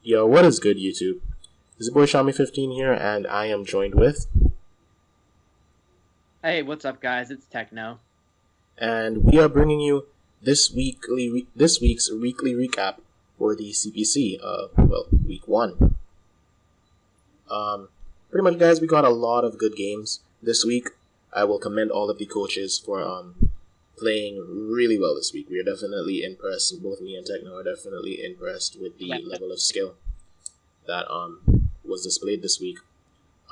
Yo, what is good, YouTube? This is your boy Xiaomi15 here, and I am joined with, Hey, what's up, guys? It's Techno. and we are bringing you this week's weekly recap for the CPC. Week one. Pretty much, guys, we got a lot of good games this week. I will commend all of the coaches for playing really well this week. We are definitely impressed. Both me and Techno are definitely impressed with the level of skill that was displayed this week.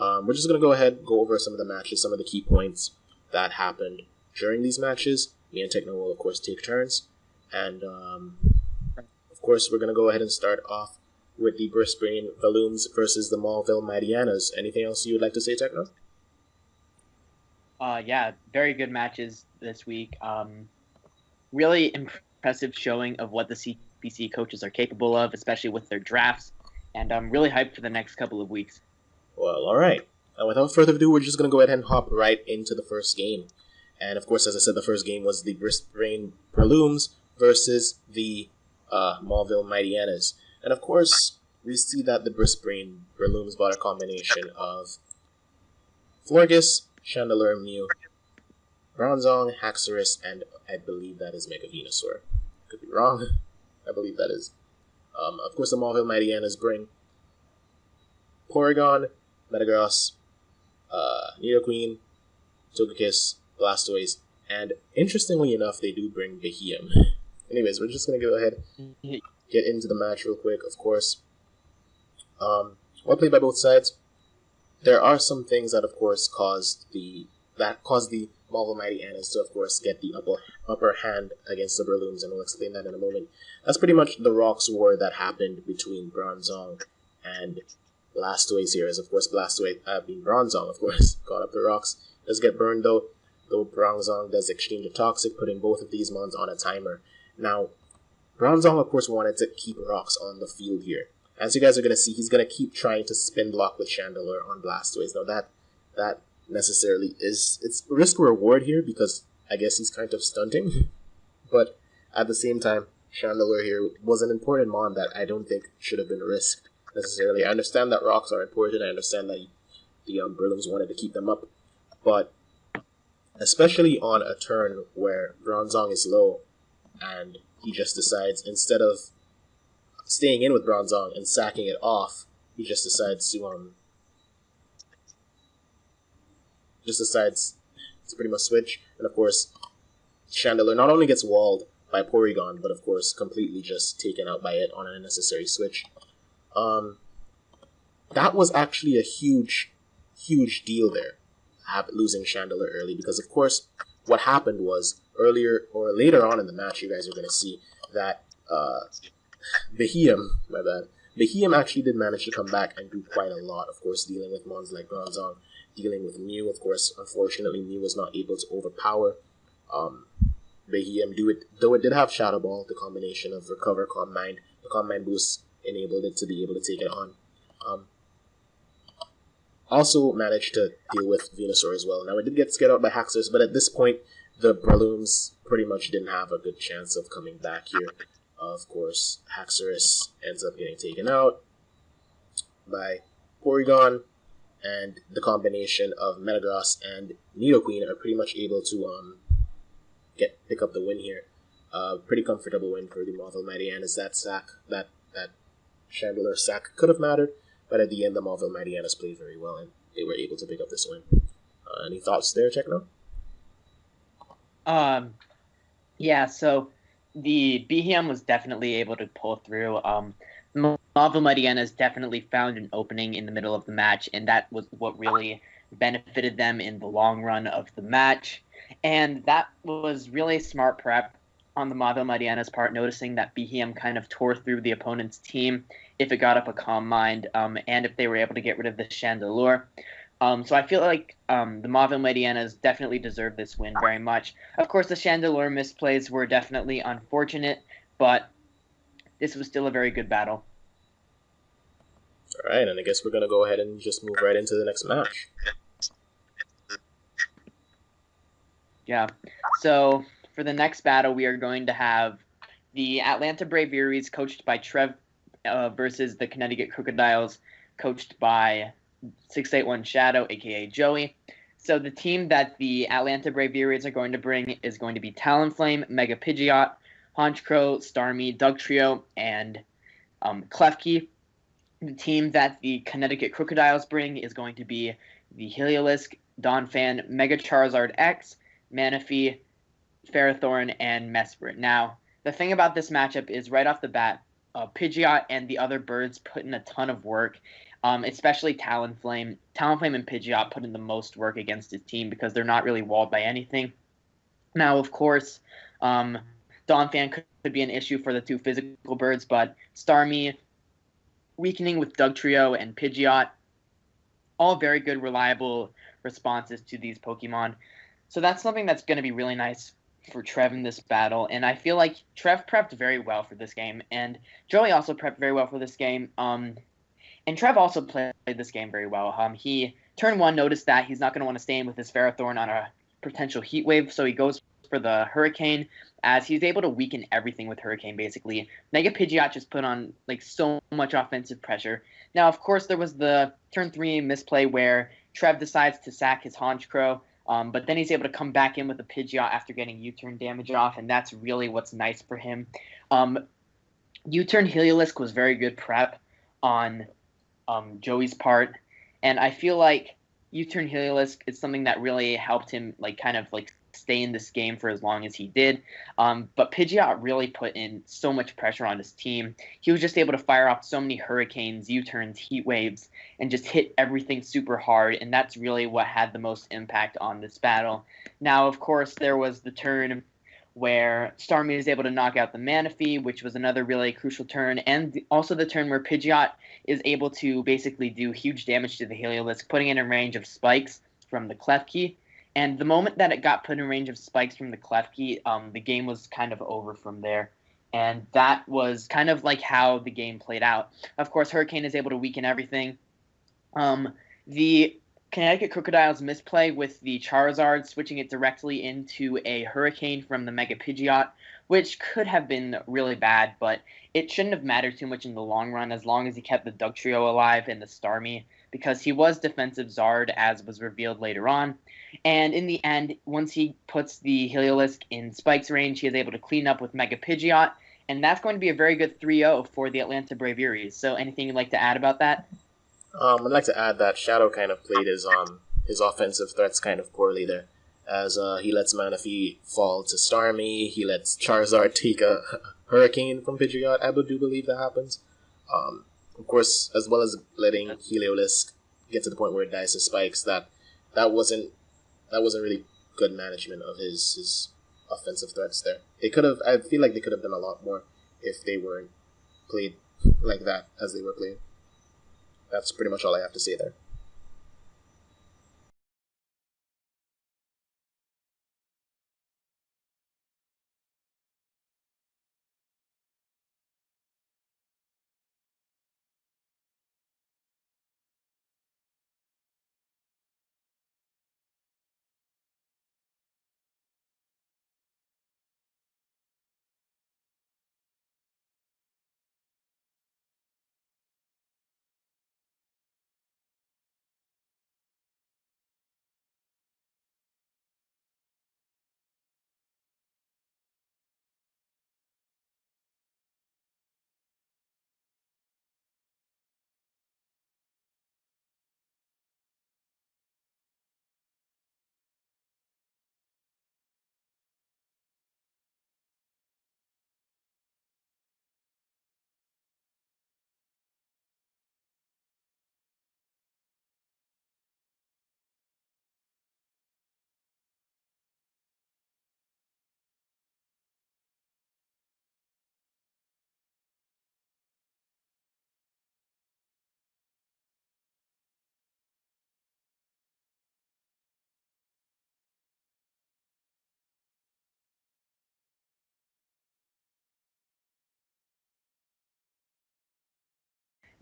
We're just going to go ahead and go over some of the matches, some of the key points that happened during these matches. Me and Techno will, of course, take turns. And, of course, we're going to go ahead and start off with the Brisbane Balloons versus the Malville Mightianas. Anything else you would like to say, Techno? Yeah, very good matches this week. Really impressive showing of what the CPC coaches are capable of, especially with their drafts. And I'm really hyped for the next couple of weeks. Well, alright. And without further ado, we're just going to go ahead and hop right into the first game. And of course, as I said, the first game was the Brisbane Balloons versus the Malville Mightianas. And of course, we see that the Brisbane Balloons bought a combination of Florgus, Chandelure, Mew, Bronzong, Haxorus, and I believe that is Mega Venusaur. Could be wrong. I believe that is. Of course, the Malville Mightianas bring Porygon, Metagross, Nidoqueen, Togekiss, Blastoise, and interestingly enough, they do bring Beheeyem. Anyways, we're just going to go ahead and get into the match real quick, of course. Well played by both sides. There are some things that, of course, caused the Malville Mightianas to, of course, get the upper hand against the Breloons, and we'll explain that in a moment. That's pretty much the Rocks war that happened between Bronzong and Blastoise here, as of course Bronzong, of course, caught up the Rocks. Does get burned though Bronzong does exchange a Toxic, putting both of these mons on a timer. Now, Bronzong, of course, wanted to keep Rocks on the field here. As you guys are going to see, he's going to keep trying to spin block with Chandelure on Blastoise. Now, that necessarily it's risk-reward here, because I guess he's kind of stunting. But at the same time, Chandelure here was an important mon that I don't think should have been risked necessarily. I understand that Rocks are important. I understand that the Breloons wanted to keep them up. But especially on a turn where Bronzong is low, and he just decides, instead of staying in with Bronzong and sacking it off, he just decides to pretty much switch. And of course, Chandelure not only gets walled by Porygon, but of course completely just taken out by it on an unnecessary switch. That was actually a huge deal there, losing Chandelure early, because of course what happened was later on in the match, you guys are going to see that Beheeyem actually did manage to come back and do quite a lot, of course, dealing with mons like Bronzong, dealing with Mew. Of course, unfortunately, Mew was not able to overpower Beheeyem, though it did have Shadow Ball, the combination of Recover, Calm Mind. The Calm Mind boost enabled it to be able to take it on. Also managed to deal with Venusaur as well. Now, it did get scared out by Haxorus, but at this point, the Breloons pretty much didn't have a good chance of coming back here. Of course, Haxorus ends up getting taken out by Porygon, and the combination of Metagross and Nidoqueen are pretty much able to pick up the win here. Pretty comfortable win for the Malville Mightianas. That Chandelure sack could have mattered, but at the end, the Malville Mightianas played very well, and they were able to pick up this win. Any thoughts there, Techno? Yeah, so the Beheeyem was definitely able to pull through. Malville Mightianas definitely found an opening in the middle of the match, and that was what really benefited them in the long run of the match. And that was really smart prep on the Malville Mightianas' part, noticing that Beheeyem kind of tore through the opponent's team if it got up a Calm Mind, and if they were able to get rid of the Chandelure. So I feel like the Malville Mightianas definitely deserve this win very much. Of course, the Chandelure misplays were definitely unfortunate, but this was still a very good battle. Alright, and I guess we're going to go ahead and just move right into the next match. Yeah, so for the next battle, we are going to have the Atlanta Braveries, coached by versus the Connecticut Crocodiles, coached by 681 Shadow, aka Joey. So the team that the Atlanta Braviaries are going to bring is going to be Talonflame, Mega Pidgeot, Honchkrow, Starmie, Dugtrio, and Klefki. The team that the Connecticut Crocodiles bring is going to be the Heliolisk, Donphan, Mega Charizard X, Manaphy, Ferrothorn, and Mesprit. Now, the thing about this matchup is right off the bat, Pidgeot and the other birds put in a ton of work, especially Talonflame. Talonflame and Pidgeot put in the most work against his team because they're not really walled by anything. Now, of course, Donphan could be an issue for the two physical birds, but Starmie, weakening with Dugtrio and Pidgeot, all very good, reliable responses to these Pokemon. So that's something that's going to be really nice for Trev in this battle, and I feel like Trev prepped very well for this game, and Joey also prepped very well for this game. And Trev also played this game very well. He turn one noticed that he's not going to want to stay in with his Ferrothorn on a potential heat wave, so he goes for the Hurricane, as he's able to weaken everything with Hurricane, basically. Mega Pidgeot just put on so much offensive pressure. Now, of course, there was the turn 3 misplay where Trev decides to sack his Honchkrow, but then he's able to come back in with a Pidgeot after getting U-turn damage off, and that's really what's nice for him. U-turn Heliolisk was very good prep on Joey's part, and I feel like U-turn Heliolisk is something that really helped him stay in this game for as long as he did. But Pidgeot really put in so much pressure on his team. He was just able to fire off so many Hurricanes, U-turns, Heat Waves, and just hit everything super hard, and that's really what had the most impact on this battle. Now, of course, there was the turn where Starmie is able to knock out the Manaphy, which was another really crucial turn, and also the turn where Pidgeot is able to basically do huge damage to the Heliolisk, putting it in range of spikes from the Klefki. And the moment that it got put in range of spikes from the Klefki, the game was kind of over from there. And that was kind of like how the game played out. Of course, Hurricane is able to weaken everything. The Connecticut Crocodiles misplay with the Charizard, switching it directly into a Hurricane from the Mega Pidgeot, which could have been really bad, but it shouldn't have mattered too much in the long run as long as he kept the Dugtrio alive and the Starmie, because he was defensive Zard, as was revealed later on. And in the end, once he puts the Heliolisk in Spike's range, he is able to clean up with Mega Pidgeot, and that's going to be a very good 3-0 for the Atlanta Braviaries. So anything you'd like to add about that? I'd like to add that Shadow kind of played his offensive threats kind of poorly there, as he lets Manaphy fall to Starmie, he lets Charizard take a Hurricane from Pidgeot. I do believe that happens. Of course, as well as letting Heliolisk get to the point where it dies to spikes, that wasn't really good management of his offensive threats there. I feel like they could have done a lot more if they weren't played like that as they were played. That's pretty much all I have to say there.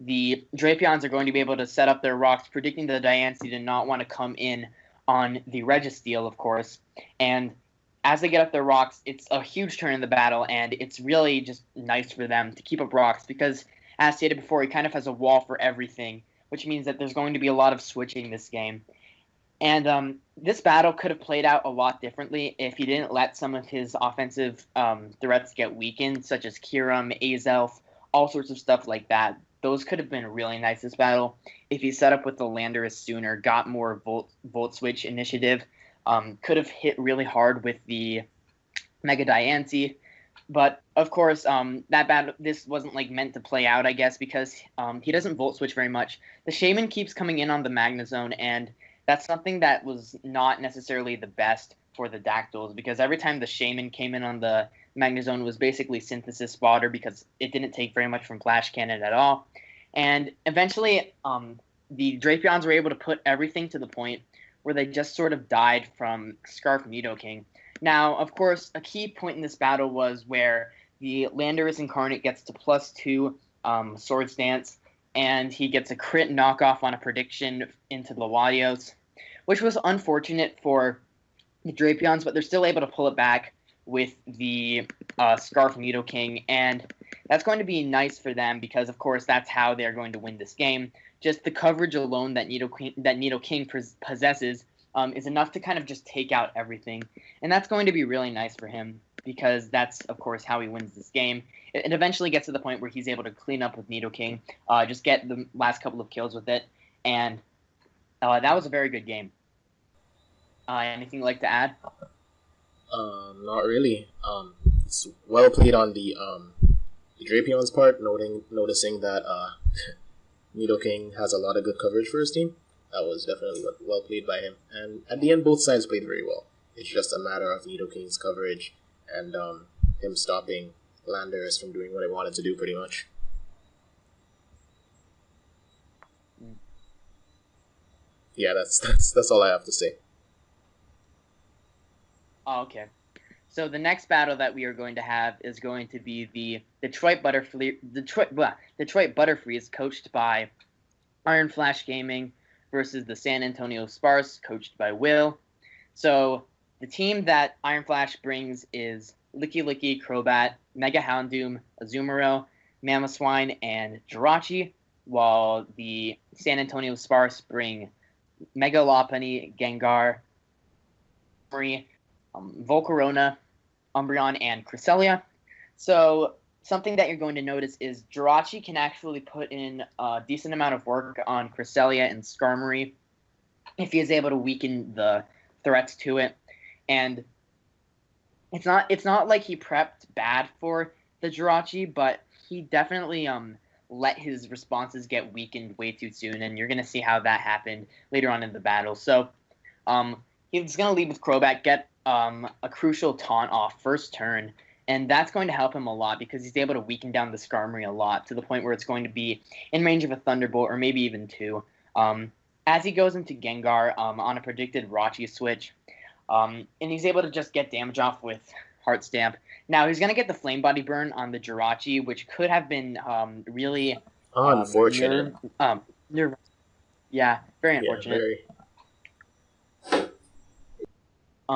The Drapions are going to be able to set up their rocks, predicting the Diancie to not want to come in on the Registeel, of course. And as they get up their rocks, it's a huge turn in the battle, and it's really just nice for them to keep up rocks because as stated before, he kind of has a wall for everything, which means that there's going to be a lot of switching this game. And this battle could have played out a lot differently if he didn't let some of his offensive threats get weakened, such as Kiram, Azelf, all sorts of stuff like that. Those could have been really nice this battle if he set up with the Landorus sooner, got more Volt Switch initiative, could have hit really hard with the Mega Diancie. But of course, that battle, this wasn't like meant to play out, I guess, because he doesn't Volt Switch very much. The Shaman keeps coming in on the Magnezone, and that's something that was not necessarily the best for the Dactyls, because every time the Shaman came in on the Magnezone was basically Synthesis Fodder, because it didn't take very much from Flash Cannon at all. And eventually, the Drapions were able to put everything to the point where they just sort of died from Scarf Nidoking. Now, of course, a key point in this battle was where the Landorus Incarnate gets to +2 Swords Dance, and he gets a crit knockoff on a prediction into the Latios, which was unfortunate for the Drapions, but they're still able to pull it back with the Scarf Nidoking, and that's going to be nice for them because, of course, that's how they're going to win this game. Just the coverage alone that Nidoking possesses is enough to kind of just take out everything, and that's going to be really nice for him because that's, of course, how he wins this game. It eventually gets to the point where he's able to clean up with Nidoking, just get the last couple of kills with it, and that was a very good game. Anything you'd like to add? Not really. It's well played on the Drapion's part, noticing that Nidoking has a lot of good coverage for his team. That was definitely well played by him. And at the end, both sides played very well. It's just a matter of Nidoking's coverage and him stopping Landorus from doing what he wanted to do, pretty much. Yeah, that's all I have to say. Oh, okay. So the next battle that we are going to have is going to be the Detroit Butterfrees, coached by Iron Flash Gaming, versus the San Antonio Sparse, coached by Will. So the team that Iron Flash brings is Licky Licky, Crobat, Mega Houndoom, Azumarill, Mamoswine, and Jirachi, while the San Antonio Sparse bring Mega Lopunny, Gengar, Volcarona, Umbreon, and Cresselia. So something that you're going to notice is Jirachi can actually put in a decent amount of work on Cresselia and Skarmory if he is able to weaken the threats to it. And it's not like he prepped bad for the Jirachi, but he definitely let his responses get weakened way too soon, and you're going to see how that happened later on in the battle. So he's going to lead with Crobat, get a crucial taunt off first turn, and that's going to help him a lot because he's able to weaken down the Skarmory a lot to the point where it's going to be in range of a Thunderbolt or maybe even two. As he goes into Gengar on a predicted Rachi switch, and he's able to just get damage off with Heart Stamp. Now he's going to get the Flame Body Burn on the Jirachi, which could have been really unfortunate. Yeah, very unfortunate. Yeah,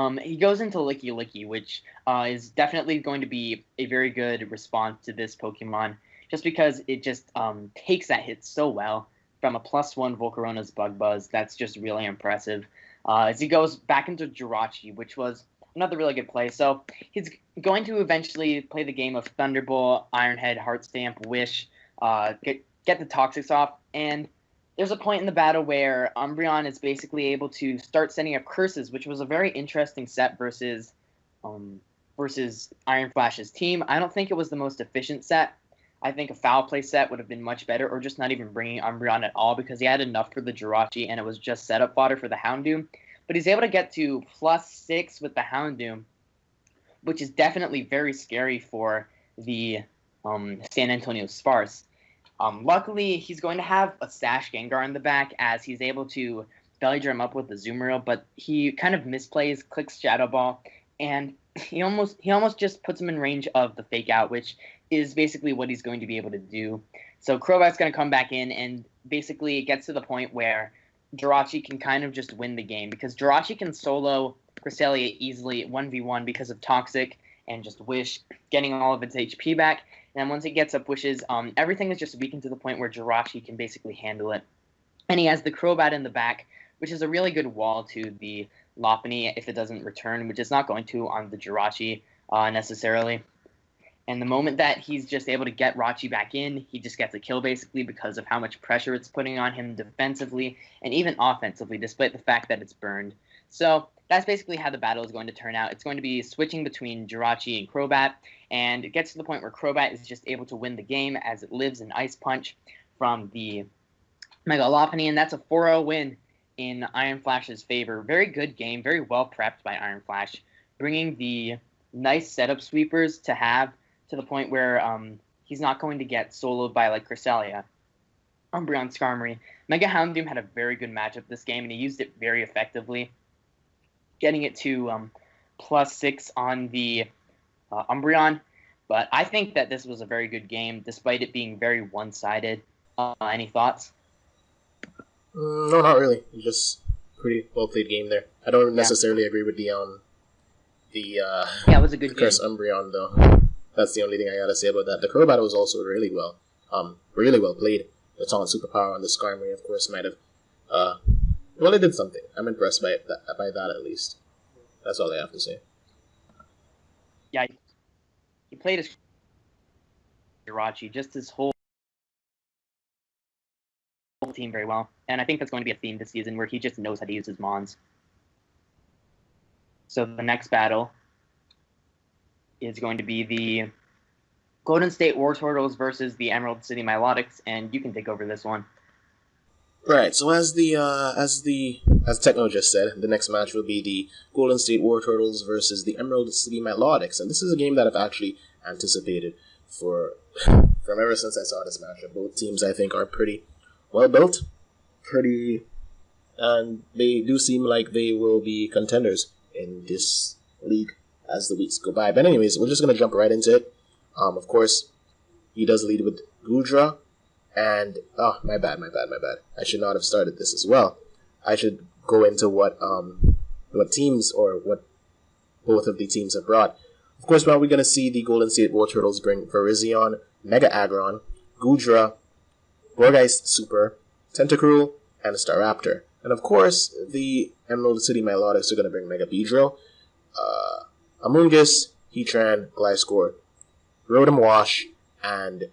very. He goes into Licky Licky, which is definitely going to be a very good response to this Pokemon, just because it just takes that hit so well from a +1 Volcarona's Bug Buzz. That's just really impressive. As he goes back into Jirachi, which was another really good play. So he's going to eventually play the game of Thunderbolt, Iron Head, Heart Stamp, Wish, get the Toxics off, and there's a point in the battle where Umbreon is basically able to start sending up curses, which was a very interesting set versus Iron Flash's team. I don't think it was the most efficient set. I think a foul play set would have been much better, or just not even bringing Umbreon at all, because he had enough for the Jirachi, and it was just setup fodder for the Houndoom. But he's able to get to +6 with the Houndoom, which is definitely very scary for the San Antonio Sparse. Luckily, he's going to have a Sash Gengar in the back as he's able to Belly Drum up with the Azumarill, but he kind of misplays, clicks Shadow Ball, and he almost just puts him in range of the Fake Out, which is basically what he's going to be able to do. So Crobat's going to come back in, and basically it gets to the point where Jirachi can kind of just win the game, because Jirachi can solo Cresselia easily 1v1 because of Toxic and just Wish, getting all of its HP back. And once it gets up wishes, everything is just weakened to the point where Jirachi can basically handle it. And he has the Crobat in the back, which is a really good wall to the Lopunny if it doesn't return, which it's not going to on the Jirachi necessarily. And the moment that he's just able to get Rachi back in, he just gets a kill basically because of how much pressure it's putting on him defensively and even offensively, despite the fact that it's burned. So that's basically how the battle is going to turn out. It's going to be switching between Jirachi and Crobat, and it gets to the point where Crobat is just able to win the game as it lives an Ice Punch from the Mega Lopunny, and that's a 4-0 win in Iron Flash's favor. Very good game, very well prepped by Iron Flash, bringing the nice setup sweepers to have to the point where he's not going to get soloed by like Cresselia, Umbreon, Skarmory. Mega Houndoom had a very good matchup this game, and he used it very effectively, getting it to +6 on the Umbreon. But I think that this was a very good game, despite it being very one-sided. Any thoughts? No, not really. Just pretty well played game there. I don't necessarily agree with the it was a good Curse game. Umbreon though. That's the only thing I gotta say about that. The Crobat was also really well played. The Taunt Superpower on the Skarmory, of course, might have it did something. I'm impressed by that at least. That's all I have to say. Yeah, he played his Jirachi, just his whole team very well, and I think that's going to be a theme this season where he just knows how to use his Mons. So the next battle is going to be the Golden State War Turtles versus the Emerald City Milotics, and you can take over this one. Right. So as Techno just said, the next match will be the Golden State War Turtles versus the Emerald City Milotics, and this is a game that I've actually anticipated from ever since I saw this matchup. Both teams, I think, are pretty well built, and they do seem like they will be contenders in this league as the weeks go by. But anyways, we're just gonna jump right into it. Of course, he does lead with Gudra, and my bad. I should not have started this as well. I should go into what teams or what both of the teams have brought. Of course, we're gonna see the Golden State War Turtles bring Virizion, Mega Aggron, Gudra, Gourgeist Super, Tentacruel, and Staraptor. And of course, the Emerald City Milotics are going to bring Mega Beedrill, Amoonguss, Heatran, Gliscor, Rotom Wash, and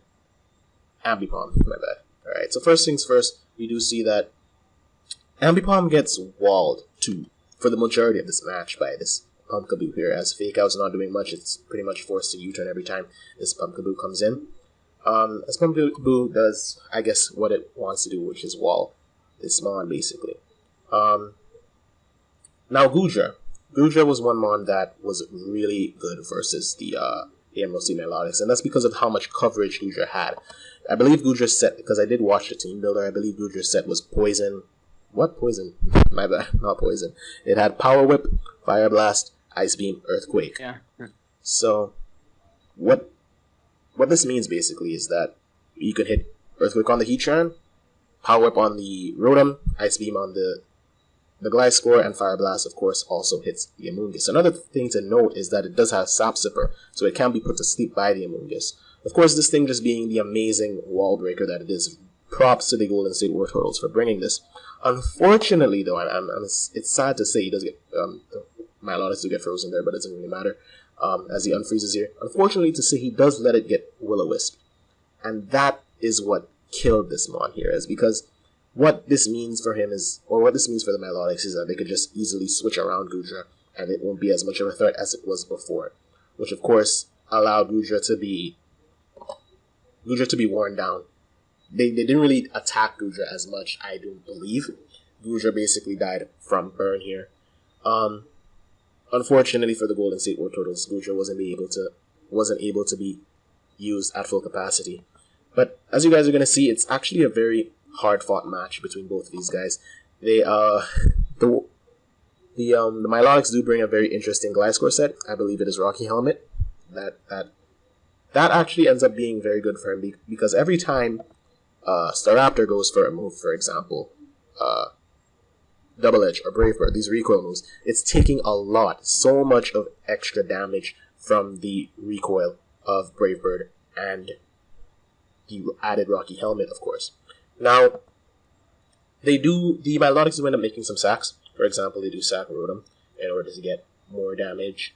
Ambipom. My bad. Alright, so first things first, we do see that Ambipom gets walled too for the majority of this match by this Pumpkaboo here. As Fake Out's not doing much, it's pretty much forced to U-turn every time this Pumpkaboo comes in. As Pumpkaboo does, I guess, what it wants to do, which is wall this Mon, basically. Now, Gudra. Gudra was one Mon that was really good versus the Emerald City Milotics, and that's because of how much coverage Gudra had. I believe Gudra's set, because I did watch the team builder, I believe Gudra's set was Poison. What? Poison? My bad, not Poison. It had Power Whip, Fire Blast, Ice Beam, Earthquake. Yeah. So, what this means basically is that you could hit Earthquake on the Heatran, Power Whip on the Rotom, Ice Beam on the Gliscor, and Fire Blast, of course, also hits the Amoonguss. Another thing to note is that it does have Sap Sipper, so it can be put to sleep by the Amoonguss. Of course, this thing just being the amazing wall breaker that it is, props to the Golden State War Turtles for bringing this. Unfortunately, though, it's sad to say he does get Milotics do get frozen there, but it doesn't really matter. As he unfreezes here. Unfortunately to say, he does let it get Will-O-Wisp. And that is what killed this Mon here, is because what this means for him is, or what this means for the Milotics is that they could just easily switch around Gudra, and it won't be as much of a threat as it was before. Which of course allowed Gudra to be worn down. They didn't really attack Gudra as much, I don't believe. Gudra basically died from burn here. Unfortunately for the Golden State War Turtles, Gudra wasn't able to be used at full capacity. But as you guys are gonna see, it's actually a very hard fought match between both of these guys. The Milotics do bring a very interesting Gliscor set. I believe it is Rocky Helmet. That actually ends up being very good for him because every time Staraptor goes for a move, for example, Double Edge or Brave Bird, these recoil moves, it's taking so much of extra damage from the recoil of Brave Bird and the added Rocky helmet, of course. Now, the Biolotics end up making some sacks. For example, they do sack Rotom in order to get more damage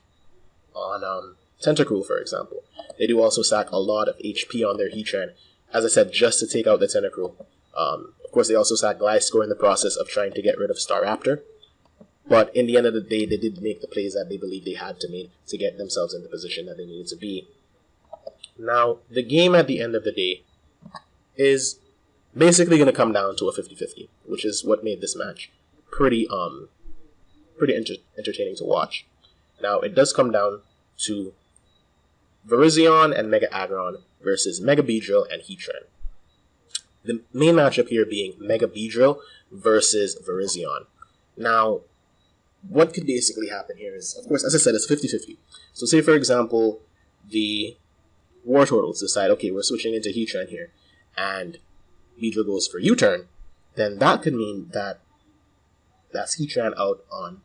on Tentacruel, for example. They do also sack a lot of HP on their Heatran, as I said, just to take out the Tentacruel. Of course, they also sack Gliscor in the process of trying to get rid of Staraptor. But in the end of the day, they did make the plays that they believed they had to make to get themselves in the position that they needed to be. Now, the game at the end of the day is basically going to come down to a 50-50, which is what made this match pretty entertaining to watch. Now, it does come down to Virizion and Mega Aggron versus Mega Beedrill and Heatran. The main matchup here being Mega Beedrill versus Virizion. Now, what could basically happen here is, of course, as I said, it's 50-50. So say, for example, the War Turtles decide, okay, we're switching into Heatran here, and Beedrill goes for U-turn, then that could mean that that's Heatran out on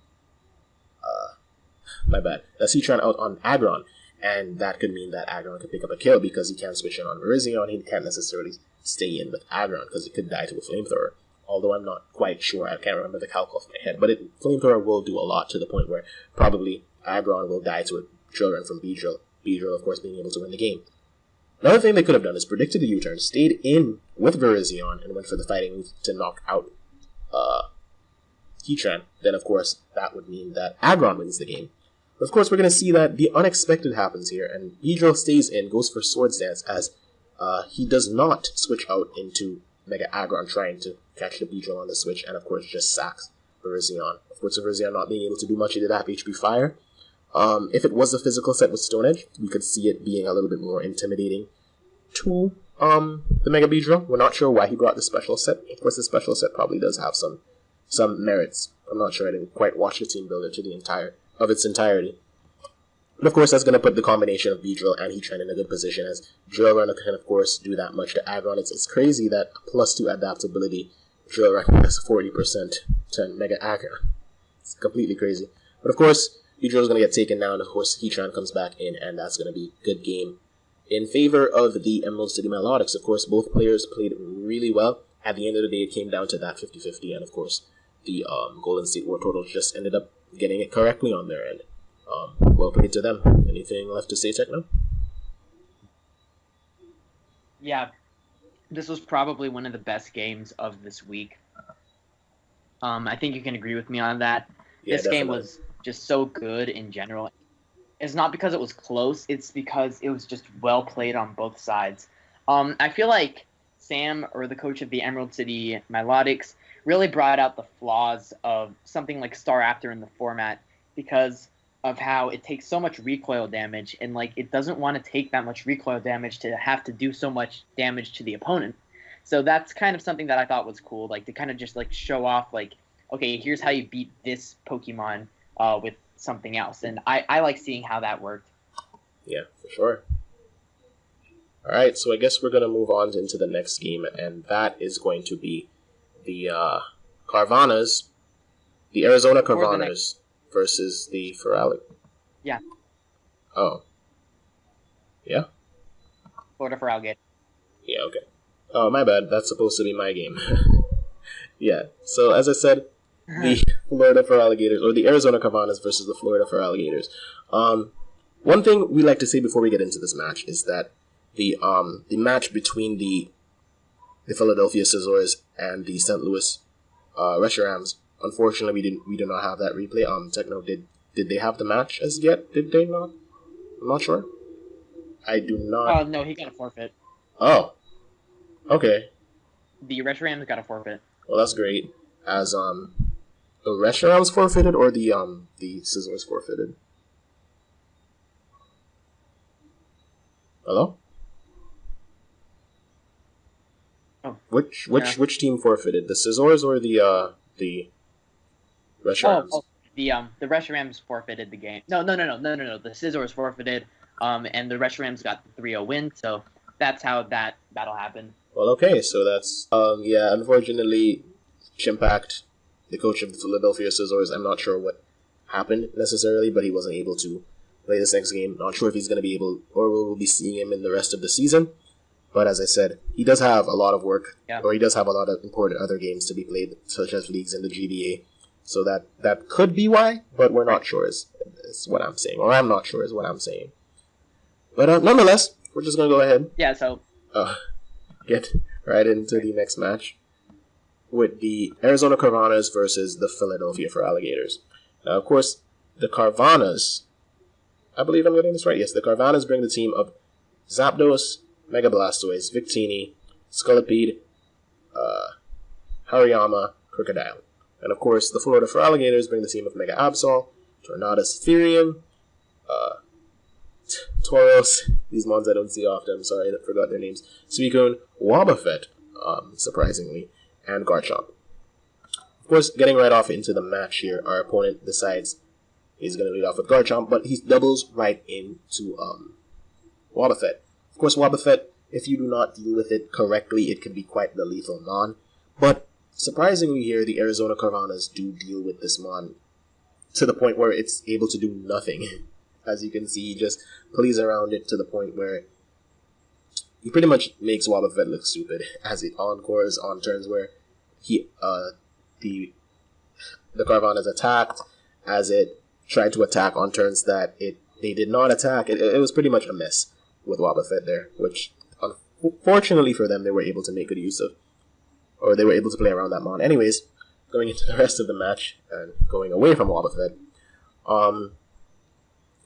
that's Heatran out on Aggron, and that could mean that Aggron could pick up a kill because he can't switch in on Virizion. He can't necessarily stay in with Aggron because it could die to a Flamethrower. Although I'm not quite sure, I can't remember the calc off my head, but Flamethrower will do a lot to the point where probably Aggron will die to a Drill Run from Beedrill. Beedrill, of course, being able to win the game. Another thing they could have done is predicted the U-turn, stayed in with Virizion, and went for the fighting move to knock out Heatran. Then, of course, that would mean that Aggron wins the game. But of course, we're going to see that the unexpected happens here, and Beedrill stays in, goes for Swords Dance, as he does not switch out into Mega Aggron trying to catch the Beedrill on the switch, and of course just sacks Virizion. Of course, Virizion not being able to do much, he did have HP Fire. If it was a physical set with Stone Edge, we could see it being a little bit more intimidating to the Mega Beedrill. We're not sure why he brought the special set. Of course, the special set probably does have some merits. I'm not sure, I didn't quite watch the team builder to its entirety. But of course, that's going to put the combination of Beedrill and Heatran in a good position, as Drill Runner can, of course, do that much to Aggron. It's crazy that +2 adaptability Drill Runner has 40% to Mega Aggron. It's completely crazy. But of course, Beedrill is going to get taken down. Of course, Heatran comes back in, and that's going to be a good game in favor of the Emerald City Milotics. Of course, both players played really well. At the end of the day, it came down to that 50-50, and of course, the Golden State War Turtles just ended up getting it correctly on their end. Well played to them. Anything left to say, Techno? Yeah, this was probably one of the best games of this week. I think you can agree with me on that. Yeah, this game was just so good in general. It's not because it was close, it's because it was just well played on both sides. I feel like Sam, or the coach of the Emerald City Milotics, really brought out the flaws of something like Staraptor in the format, because of how it takes so much recoil damage, and like it doesn't want to take that much recoil damage to have to do so much damage to the opponent. So that's kind of something that I thought was cool, like to kind of just like show off, like, okay, here's how you beat this Pokemon with something else, and I like seeing how that worked. Yeah, for sure. Alright, so I guess we're going to move on into the next game, and that is going to be the Carvanas, the Arizona Carvanas versus the Feraligators. Yeah. Oh. Yeah? Florida Feraligators. Yeah, okay. Oh, my bad. That's supposed to be my game. Yeah. So, as I said, the Florida Feraligators, or the Arizona Carvanas versus the Florida Feraligators. One thing we like to say before we get into this match is that the match between the Philadelphia Scizors and the St. Louis Reshiram's, unfortunately, we do not have that replay. Techno, did they have the match as yet? Did they not? I'm not sure. I do not. Oh, no, he got a forfeit. Oh. Okay. The Reshiram's got a forfeit. Well, that's great. As the Reshiram's forfeited, or the Scizors forfeited? Hello? Oh. Which team forfeited? The Scizors or the Reshiram's? The Reshiram's forfeited the game. No. The Scizors forfeited, and the Reshiram's got the 3-0 win, so that's how that battle happened. Well, okay, so that's, unfortunately, Chimpact, the coach of the Philadelphia Scizors, I'm not sure what happened necessarily, but he wasn't able to play this next game. Not sure if he's going to be able, or we'll be seeing him in the rest of the season. But as I said, he does have a lot of work, or he does have a lot of important other games to be played, such as leagues in the GBA. So that could be why, but we're not sure is what I'm saying. Or I'm not sure is what I'm saying. But nonetheless, we're just going to go ahead. Yeah, so... get right into the next match with the Arizona Carvanas versus the Philadelphia Alligators. Now, of course, the Carvanas, I believe I'm getting this right. Yes, the Carvanas bring the team of Zapdos, Mega Blastoise, Victini, Scolipede, Hariyama, Crocodile. And of course, the Florida Alligators bring the team of Mega Absol, Tornadus, Therian, Tauros, these mons I don't see often, I'm sorry, I forgot their names, Suicune, Wobbuffet, surprisingly, and Garchomp. Of course, getting right off into the match here, our opponent decides he's going to lead off with Garchomp, but he doubles right into Wobbuffet. Of course, Wobbuffet, if you do not deal with it correctly, it can be quite the lethal mon, but surprisingly here, the Arizona Carvanas do deal with this mon to the point where it's able to do nothing. As you can see, he just plays around it to the point where he pretty much makes Wobbuffet look stupid, as it encores on turns where the Carvanas attacked, as it tried to attack on turns that they did not attack. It was pretty much a mess with Wobbuffet there, which unfortunately for them, they were able to make good use of, or they were able to play around that mon. Anyways, going into the rest of the match and going away from Wobbuffet,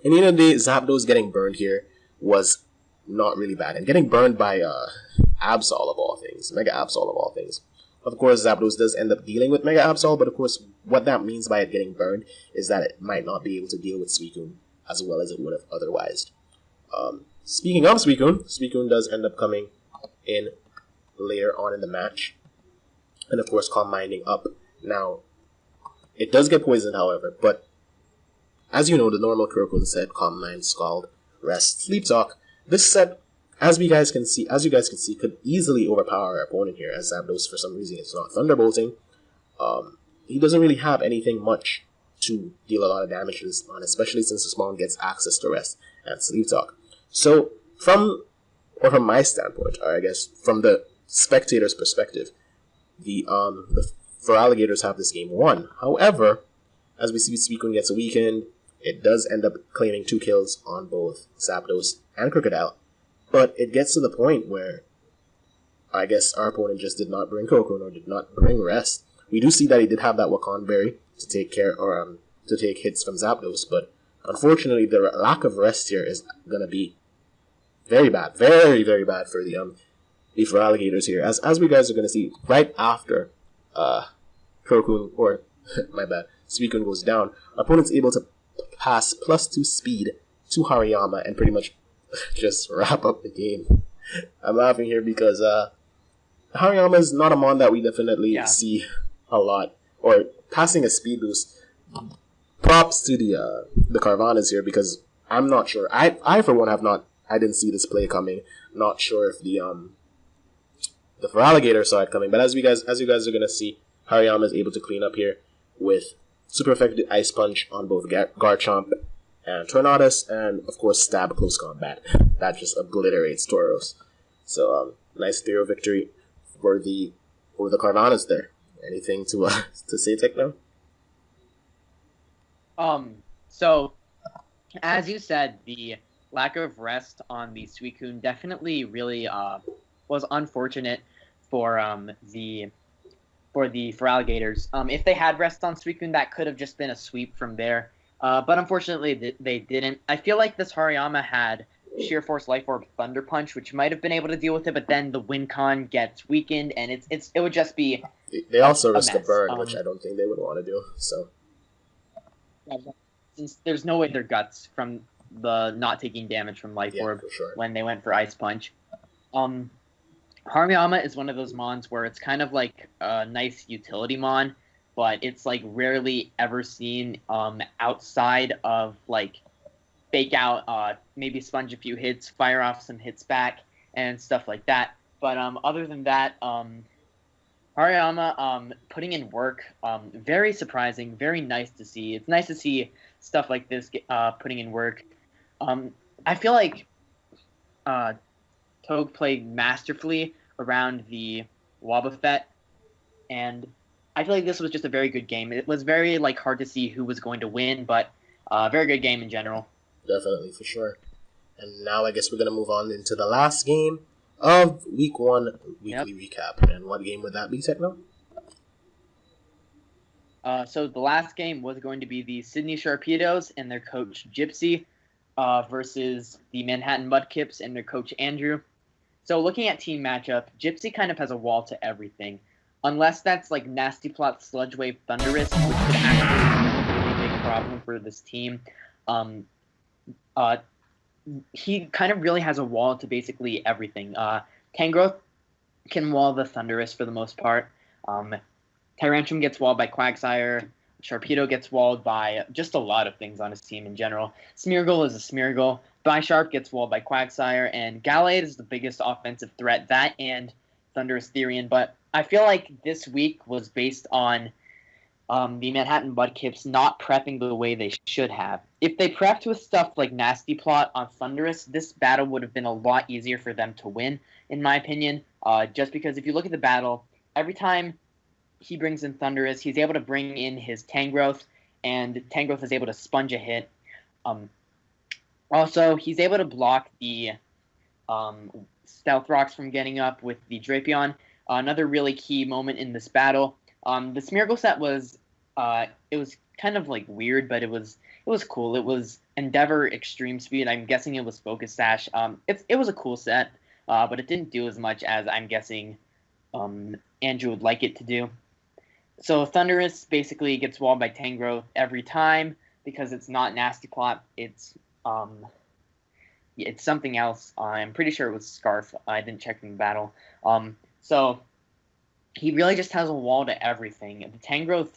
and the end of the day, Zapdos getting burned here was not really bad. And getting burned by Absol of all things, Mega Absol of all things. Of course, Zapdos does end up dealing with Mega Absol, but of course, what that means by it getting burned is that it might not be able to deal with Suicune as well as it would have otherwise. Speaking of Suicune, Suicune does end up coming in later on in the match. And of course, Calm Minding up. Now, it does get poisoned, however, but as you know, the normal Kurokun set, Calm Mind, Scald, Rest, Sleep Talk. This set, as you guys can see, could easily overpower our opponent here, as Zapdos, for some reason, is not Thunderbolting. He doesn't really have anything much to deal a lot of damage to this mon, especially since this mon gets access to Rest and Sleep Talk. So, from my standpoint, or I guess from the spectator's perspective, the Alligators have this game won. However, as we see, Suicune gets a weakened. It does end up claiming 2 kills on both Zapdos and Crocodile, but it gets to the point where I guess our opponent just did not bring Kokun or did not bring Rest. We do see that he did have that Wakan Berry to take care or to take hits from Zapdos, but unfortunately the lack of Rest here is gonna be very bad, very very bad for the Alligators here. As we guys are gonna see right after Kokun or my bad, Suicune goes down, our opponent's able to pass +2 speed to Hariyama and pretty much just wrap up the game. I'm laughing here because Hariyama is not a mon that we definitely see a lot, or passing a speed boost. Props to the Carvanas here, because I'm not sure. I for one I didn't see this play coming. Not sure if the Alligator saw it coming, but as you guys are gonna see, Hariyama is able to clean up here with super effective Ice Punch on both Garchomp and Tornadus, and of course Stab Close Combat. That just obliterates Tauros. So nice thorough victory for the Carvanas there. Anything to say, Techno? So as you said, the lack of rest on the Suicune definitely really was unfortunate for Alligators. If they had rest on Suicune, that could have just been a sweep from there. But unfortunately, they didn't. I feel like this Hariyama had Sheer Force Life Orb Thunder Punch, which might have been able to deal with it, but then the Win Con gets weakened, and it would just be. They also risk a burn, which I don't think they would want to do. So. Since there's no way their guts from the not taking damage from Life Orb when they went for Ice Punch. Hariyama is one of those mons where it's kind of like a nice utility mon, but it's like rarely ever seen outside of like fake out, maybe sponge a few hits, fire off some hits back, and stuff like that. But other than that, Hariyama putting in work, very surprising, very nice to see. It's nice to see stuff like this putting in work. I feel like Togue played masterfully around the Wobbuffet, and I feel like this was just a very good game. It was very hard to see who was going to win, but very good game in general. Definitely, for sure. And now I guess we're going to move on into the last game of Week 1 weekly recap. And what game would that be, Techno? So the last game was going to be the Sydney Sharpedos and their coach Gypsy versus the Manhattan Mudkips and their coach Andrew. So looking at team matchup, Gypsy kind of has a wall to everything. Unless that's like Nasty Plot Sludge Wave Thunderous, which could actually be a really big problem for this team. He kind of really has a wall to basically everything. Tangrowth can wall the Thunderous for the most part. Tyrantrum gets walled by Quagsire. Sharpedo gets walled by just a lot of things on his team in general. Smeargle is a Smeargle. Bisharp gets walled by Quagsire. And Gallade is the biggest offensive threat. That and Thunderous Therian. But I feel like this week was based on the Manhattan Mudkips not prepping the way they should have. If they prepped with stuff like Nasty Plot on Thunderous, this battle would have been a lot easier for them to win, in my opinion. Just because if you look at the battle, every time he brings in Thunderous, he's able to bring in his Tangrowth, and Tangrowth is able to sponge a hit. Also, he's able to block the Stealth Rocks from getting up with the Drapion. Another really key moment in this battle. The Smeargle set was it was kind of like weird, but it was cool. It was Endeavor Extreme Speed. I'm guessing it was Focus Sash. It was a cool set, but it didn't do as much as I'm guessing Andrew would like it to do. So Thunderous basically gets walled by Tangrowth every time because it's not Nasty Plot. It's something else. I'm pretty sure it was Scarf. I didn't check in the battle. So he really just has a wall to everything. The Tangrowth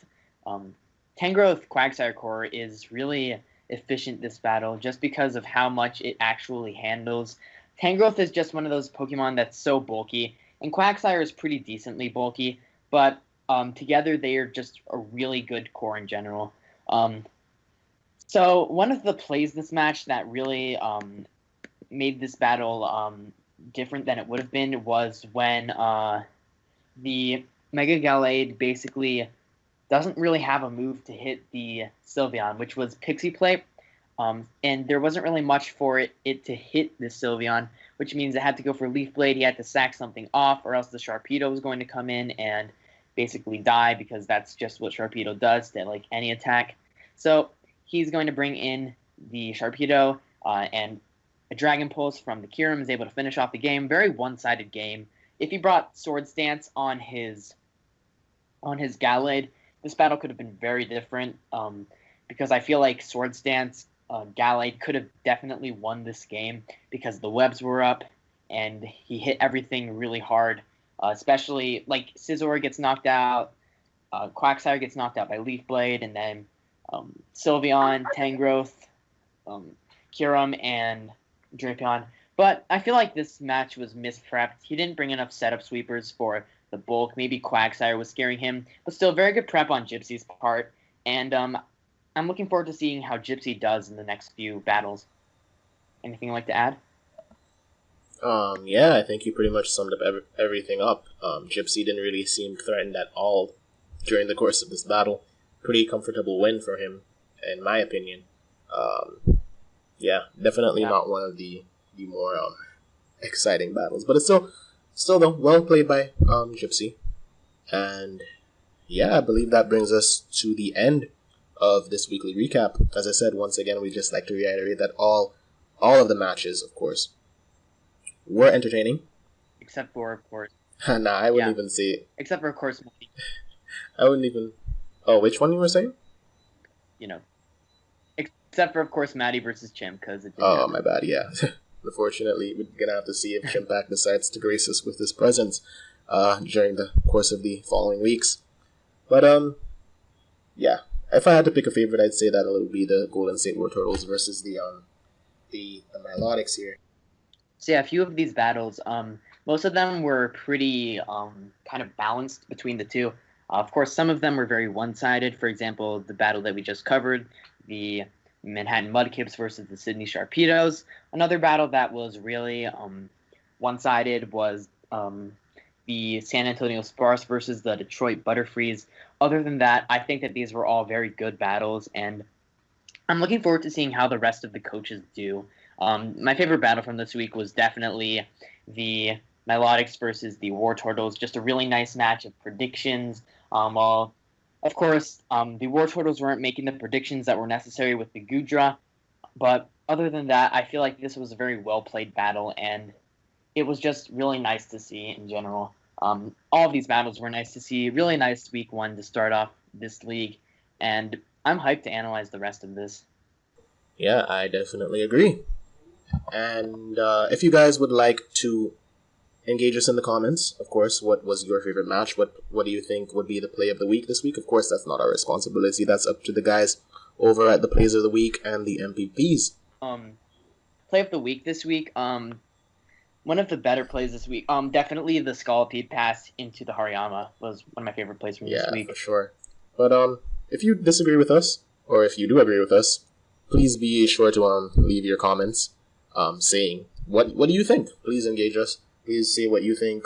Quagsire Core is really efficient this battle just because of how much it actually handles. Tangrowth is just one of those Pokemon that's so bulky, and Quagsire is pretty decently bulky, but together they are just a really good core in general. So one of the plays this match that really made this battle different than it would have been was when the Mega Gallade basically doesn't really have a move to hit the Sylveon, which was Pixie Plate. And there wasn't really much for it to hit the Sylveon, which means it had to go for Leaf Blade. He had to sack something off, or else the Sharpedo was going to come in and basically die, because that's just what Sharpedo does to like any attack. So he's going to bring in the Sharpedo, and a Dragon Pulse from the Kyurem is able to finish off the game. Very one-sided game. If he brought Swords Dance on his Gallade, this battle could have been very different, because I feel like Swords Dance Gallade could have definitely won this game because the webs were up and he hit everything really hard. Especially like Scizor gets knocked out, Quagsire gets knocked out by Leaf Blade, and then Sylveon, Tangrowth, Kyurem, and Drapion. But I feel like this match was misprepped. He didn't bring enough setup sweepers for the bulk. Maybe Quagsire was scaring him, but still very good prep on Gypsy's part. And I'm looking forward to seeing how Gypsy does in the next few battles. Anything you'd like to add? Yeah, I think you pretty much summed up everything up. Gypsy didn't really seem threatened at all during the course of this battle. Pretty comfortable win for him, in my opinion. Yeah, definitely not one of the more exciting battles, but it's still though well played by Gypsy. And yeah, I believe that brings us to the end of this weekly recap. As I said, once again, we just like to reiterate that all of the matches, of course, were entertaining. Except for, of course. Nah, I wouldn't even say it. Except for, of course, I wouldn't even... Oh, which one you were saying? Except for, of course, Maddie versus Chimp, because it didn't happen. My bad, yeah. Unfortunately, we're going to have to see if Chimpack decides to grace us with his presence during the course of the following weeks. But, yeah. If I had to pick a favorite, I'd say that it would be the Golden State War Turtles versus the Milotics here. So yeah, a few of these battles, most of them were pretty kind of balanced between the two. Of course, some of them were very one-sided. For example, the battle that we just covered, the Manhattan Mudkips versus the Sydney Sharpedos. Another battle that was really one-sided was the San Antonio Spars versus the Detroit Butterfrees. Other than that, I think that these were all very good battles, and I'm looking forward to seeing how the rest of the coaches do. My favorite battle from this week was definitely the Nilotics versus the War Turtles. Just a really nice match of predictions. While, of course, the War Turtles weren't making the predictions that were necessary with the Gudra, but other than that, I feel like this was a very well-played battle, and it was just really nice to see in general. All of these battles were nice to see. Really nice week one to start off this league, and I'm hyped to analyze the rest of this. Yeah, I definitely agree. And if you guys would like to engage us in the comments, of course, what was your favorite match? What do you think would be the play of the week this week? Of course, that's not our responsibility. That's up to the guys over at the Plays of the Week and the MVPs. Play of the week this week. One of the better plays this week. Definitely the Scalpede pass into the Hariyama was one of my favorite plays from this week. Yeah, for sure. But if you disagree with us, or if you do agree with us, please be sure to leave your comments saying what do you think. Please engage us. Please say what you think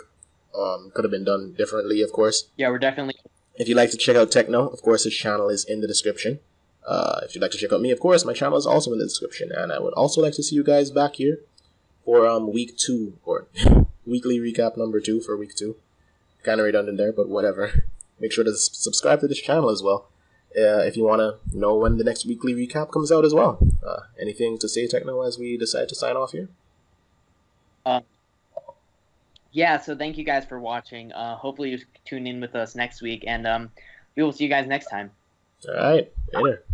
could have been done differently, of course. Yeah, we're definitely... If you'd like to check out Techno, of course, his channel is in the description. If you'd like to check out me, of course, my channel is also in the description. And I would also like to see you guys back here for week 2, or weekly recap number 2 for week 2. Kind of redundant there, but whatever. Make sure to subscribe to this channel as well. If you want to know when the next weekly recap comes out as well. Anything to say, Techno, as we decide to sign off here? Yeah, so thank you guys for watching. Hopefully you tune in with us next week, and we will see you guys next time. All right, later.